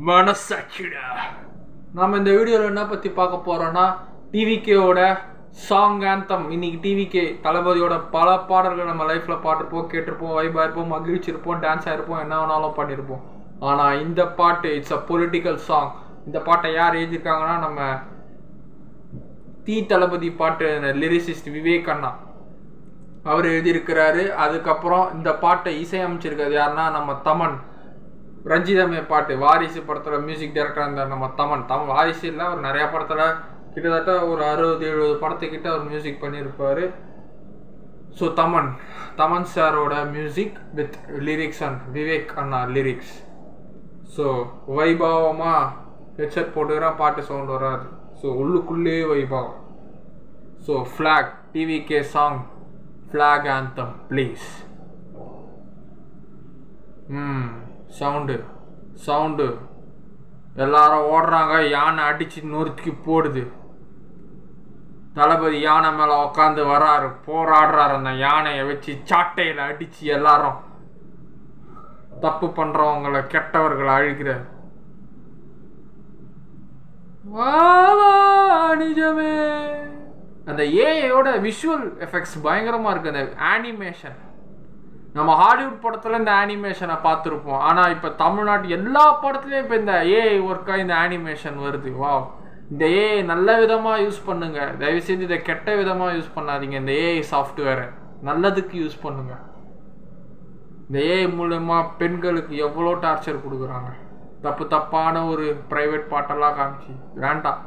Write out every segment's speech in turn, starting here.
மனசாட்சிடா. நம்ம இந்த வீடியோவில் என்ன பற்றி பார்க்க போகிறோன்னா டிவிகேவோட சாங் ஆந்தம். இன்னைக்கு டிவிகே தளபதியோட பல பாடல்கள் நம்ம லைஃப்பில் பாட்டிருப்போம், கேட்டிருப்போம், வைபாக இருப்போம், மகிழ்ச்சிருப்போம், டான்ஸ் ஆகிருப்போம், என்ன வேணாலும் பண்ணியிருப்போம். ஆனால் இந்த பாட்டு இட்ஸ் அ பொலிட்டிக்கல் சாங். இந்த பாட்டை யார் எழுதியிருக்காங்கன்னா நம்ம தளபதி பாட்டு லிரிசிஸ்ட் விவேக் அண்ணா அவர் எழுதியிருக்கிறாரு. அதுக்கப்புறம் இந்த பாட்டை இசையமைச்சிருக்காரு யாருன்னா நம்ம தமன். ரஞ்சிதமே பாட்டு வாரிசு படத்தில் மியூசிக் டைரக்டராக இருந்தார் நம்ம தமன். வாரிசு இல்லை, அவர் நிறையா படத்தில் கிட்டத்தட்ட ஒரு 60-70 படத்துக்கிட்ட அவர் மியூசிக் பண்ணியிருப்பார். ஸோ தமன் சாரோட music with lyrics and Vivek அண்ணா லிரிக்ஸ். ஸோ வைபாவமாக ஹெட்செட் போட்டுக்கிறேன், பாட்டு சவுண்ட் வராது. ஸோ உள்ளுக்குள்ளே வைபாவம். So flag TVK song flag anthem please. Sound எல்லாரும் ஓடுறாங்க, யானை அடிச்சு நொறுக்கி போடுது. தளபதி யானை மேலே உட்காந்து வராரு, போராடுறாரு. அந்த யானையை வச்சு சாட்டையில் அடிச்சு எல்லாரும் தப்பு பண்றவங்களை கெட்டவர்களை அழிக்கிறார். நிஜமே. அந்த ஏஐயோட விஷுவல் எஃபெக்ட்ஸ் பயங்கரமா இருக்கு. அந்த ஆனிமேஷன் நம்ம ஹாலிவுட் படத்துல இந்த ஆனிமேஷனை பார்த்துருப்போம். ஆனா இப்ப தமிழ்நாட்டு எல்லா படத்துலயும் இப்ப இந்த ஏஐ ஒர்க்கா இந்த ஆனிமேஷன் வருது. வா, இந்த ஏஐ நல்ல விதமா யூஸ் பண்ணுங்க, தயவு செஞ்சு இதை கெட்ட விதமா யூஸ் பண்ணாதீங்க. இந்த ஏஐ சாஃப்ட்வேரை நல்லதுக்கு யூஸ் பண்ணுங்க. இந்த ஏஐ மூலமா பெண்களுக்கு எவ்வளோ டார்ச்சர் கொடுக்குறாங்க. தப்பான ஒரு பிரைவேட் பாட்டெல்லாம் காமிச்சு வேண்டாம்.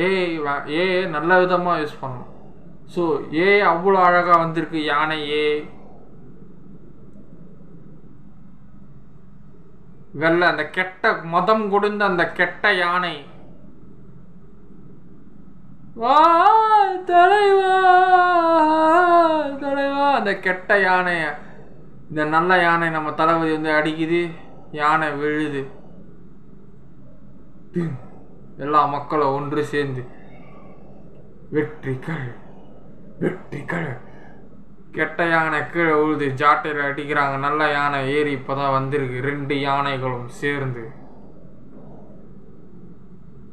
ஏஐ நல்ல விதமாக யூஸ் பண்ணணும். ஸோ ஏஐ அவ்வளோ அழகாக வந்திருக்கு. யானை வெள்ளை அந்த கெட்ட மதம் கொடுந்த அந்த கெட்ட யானை. வா தலைவா அந்த கெட்ட யானைய இந்த நல்ல யானை நம்ம தளபதி வந்து அடிக்குது, யானை விழுது. எல்லா மக்களும் ஒன்று சேர்ந்து வெற்றிகள் கெட்ட யானை கீழே உழுது, ஜாட்டையில் அடிக்கிறாங்க. நல்ல யானை ஏறி இப்பதான் வந்திருக்கு. 2 யானைகளும் சேர்ந்து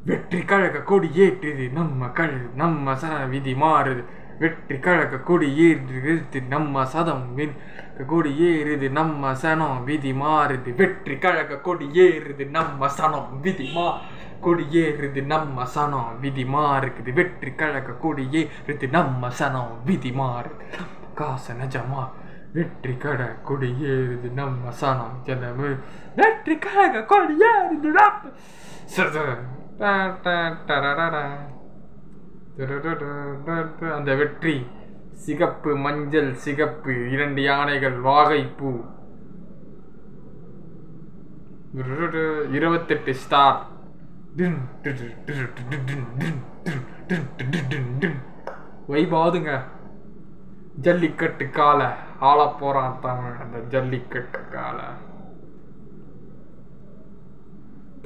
வெற்றி கழக கொடி ஏற்றுது நம்ம சன விதி மாறுது. வெற்றி கழக கொடி ஏறுது நம்ம சதம் கொடி ஏறுது நம்ம சனம் விதி மாறுது. வெற்றி கழக கொடி ஏறுது நம்ம சனம் விதி கொடி ஏறுது நம்ம சனம் விதி மாறுது. வெற்றி கழக கொடி ஏறுது நம்ம சனம் விதி மாறுது. காச நஜமா வெற்றி கழ கொடி ஏறுது நம்ம சனம் ஜனமு. வெற்றி கழக கொடி ஏறுது அந்த வெற்றி சிகப்பு மஞ்சள் சிகப்பு 2 யானைகள் வாகைப்பூ 28 ஸ்டார். வைபாதுங்க. ஜல்லிக்கட்டு கால ஆள போறான் தமிழ். அந்த ஜல்லிக்கட்டு கால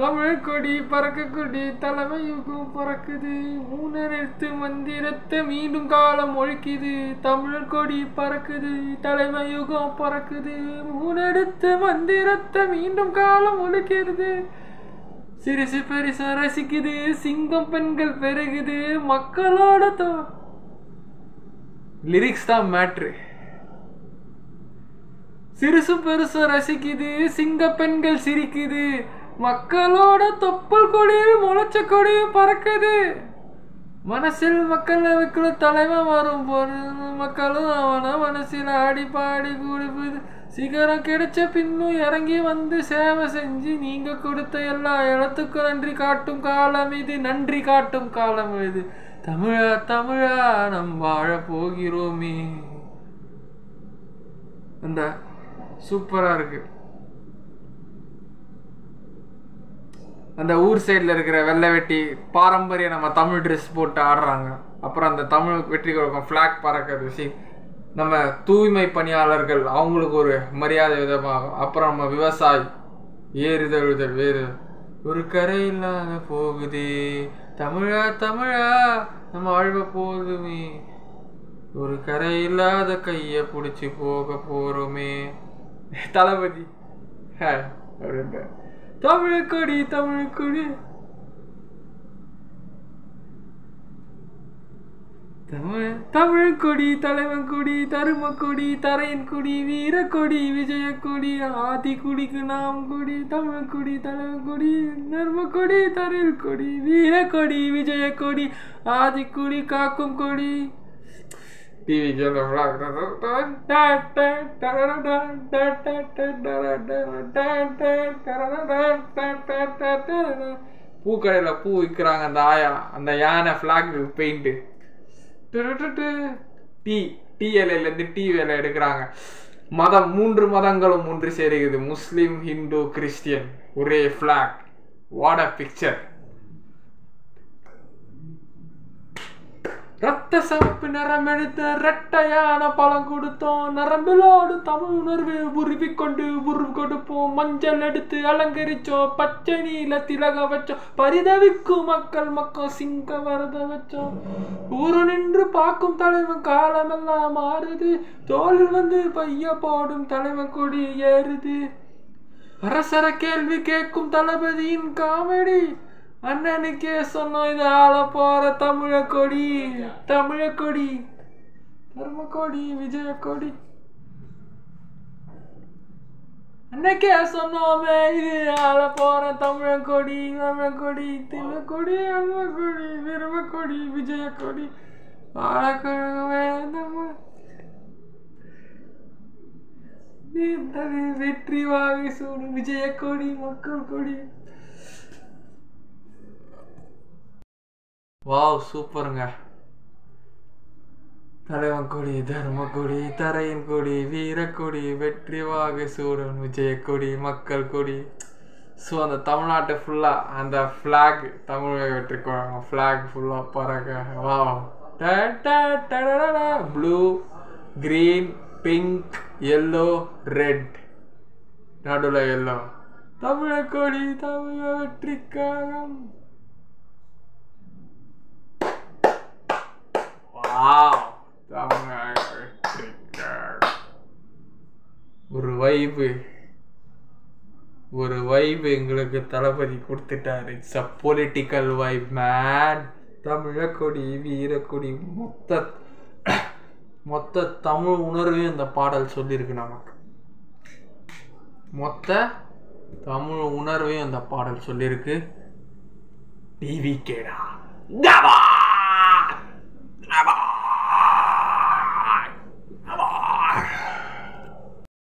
தமிழ் கொடி பறக்க கொடி தலைமை யுகம் பறக்குது. 3 எழுத்து மந்திரத்தை மீண்டும் காலம் ஒழிக்குது. தமிழ் கொடி பறக்குது, தலைமை யுகம் பறக்குது. 3 எழுத்து மந்திரத்தை மீண்டும் காலம் ஒழிக்கிறது. சிறுசு பெருசா ரசிக்குது, சிங்கம் பெண்கள் பெருகுது. மக்களோட லிரிக்ஸ் தான் மேட்ரு. சிறுசு பெருசா ரசிக்குது, சிங்க பெண்கள் சிரிக்குது. மக்களோட தொப்பல் கொடியில் முளைச்ச கொடியும் பறக்குது. மனசில் மக்களவைக்குள்ள தலைமை வரும் போது மக்களும் அவன மனசில் ஆடி பாடி குடிப்புது. சிகரம் கிடைச்ச பின்னும் இறங்கி வந்து சேவை செஞ்சு நீங்க கொடுத்த எல்லா இடத்துக்கும் நன்றி காட்டும் காலம் இது. நன்றி காட்டும் காலம் இது. தமிழா நம் வாழ போகிறோமே. அந்த சூப்பரா இருக்கு. அந்த ஊர் சைடில் இருக்கிற வெள்ளை வெட்டி பாரம்பரிய நம்ம தமிழ் ட்ரெஸ் போட்டு ஆடுறாங்க. அப்புறம் அந்த தமிழ் வெற்றி கழகம் ஃப்ளாக் பறக்கிறது. நம்ம தூய்மை பணியாளர்கள் அவங்களுக்கு ஒரு மரியாதை விதமாகும். அப்புறம் நம்ம விவசாயி ஏறுதழுதல் வேறு ஒரு கரை இல்லாத போகுதே. தமிழா நம்ம வாழ்வ போகுமே. ஒரு கரை இல்லாத கையை பிடிச்சி போக போறோமே. தளபதி தமிழக்கொடி தமிழக்கொடி தமிழக்கொடி தலைவன் கொடி தருமக்கொடி தரையின் கொடி வீரக்கொடி விஜயக்கொடி ஆதிக்குடிக்கு நாம் கொடி தமிழக்கொடி தலைவன் கொடி தர்மக்கொடி தரையில் கொடி வீரக்கொடி விஜயக்கொடி ஆதிக்குடி காக்கும் கொடி டிவிக்கு பூக்கடையில் பூ விற்கிறாங்க அந்த ஆயா அந்த யானை ஃபிளாக் பெயிண்ட் டிஎல்ஏலேருந்து டி வேலை எடுக்கிறாங்க மதம் 3 மதங்களும் ஒன்று சேருகிறது முஸ்லிம் ஹிந்து கிறிஸ்டியன் ஒரே ஃபிளாக் வாட் அ பிக்சர் ரத்த சவப்பு நிறம் எடுத்த ரெட்டையான பழம் கொடுத்தோம் நரம்பிலோடு தமிழ் உணர்வு உருவி கொண்டு உருவு கொடுப்போம் மஞ்சள் எடுத்து அலங்கரிச்சோம் பச்சை நீல திலக வச்சோம் பரிதவிக்கும் மக்கள் சிங்க வரத வச்சோம் ஊரு நின்று பார்க்கும் தலைவன் காலமெல்லாம் மாறுது தோளில் வந்து பைய போடும் தலைவன் கொடி ஏறுது அரசர கேள்வி கேட்கும் தளபதியின் காமெடி அண்ணனுக்கே சொன்னோம் இது ஆள போற தமிழக்கொடி தமிழக்கொடி தர்மக்கொடி விஜயக்கொடி அன்னைக்கே சொன்னோமே இது ஆள போற தமிழக்கொடி தமிழக்கொடி திலக்கொடி அல்வக்கொடி விருமக்கொடி விஜயக்கொடி வெற்றி வாகை சூடும் விஜயக்கொடி மக்கள் கொடி. வாவ் சூப்பருங்க. தலைவன் கொடி தர்மக்கொடி தரையின் கொடி வீரக்கொடி வெற்றி வாகை சூடன் விஜயக்கொடி மக்கள் கொடி. ஸோ அந்த தமிழ்நாட்டை ஃபுல்லாக அந்த ஃப்ளாக் தமிழக வெற்றி ஃப்ளாக் ஃபுல்லாக பறக்க. Wow blue green pink yellow red நடுவில் எல்லோ தமிழக்கொடி தமிழக வெற்றிக்காக. ஒரு வைபு எங்களுக்கு தளபதி கொடுத்துட்டாரு. It's a political vibe man. தமிழக்கொடி வீரக்கொடி மொத்த தமிழ் உணர்வையும் இந்த பாடல் சொல்லியிருக்கு நமக்கு. மொத்த தமிழ் உணர்வையும் இந்த பாடல் சொல்லியிருக்கு. டிவி கேடா.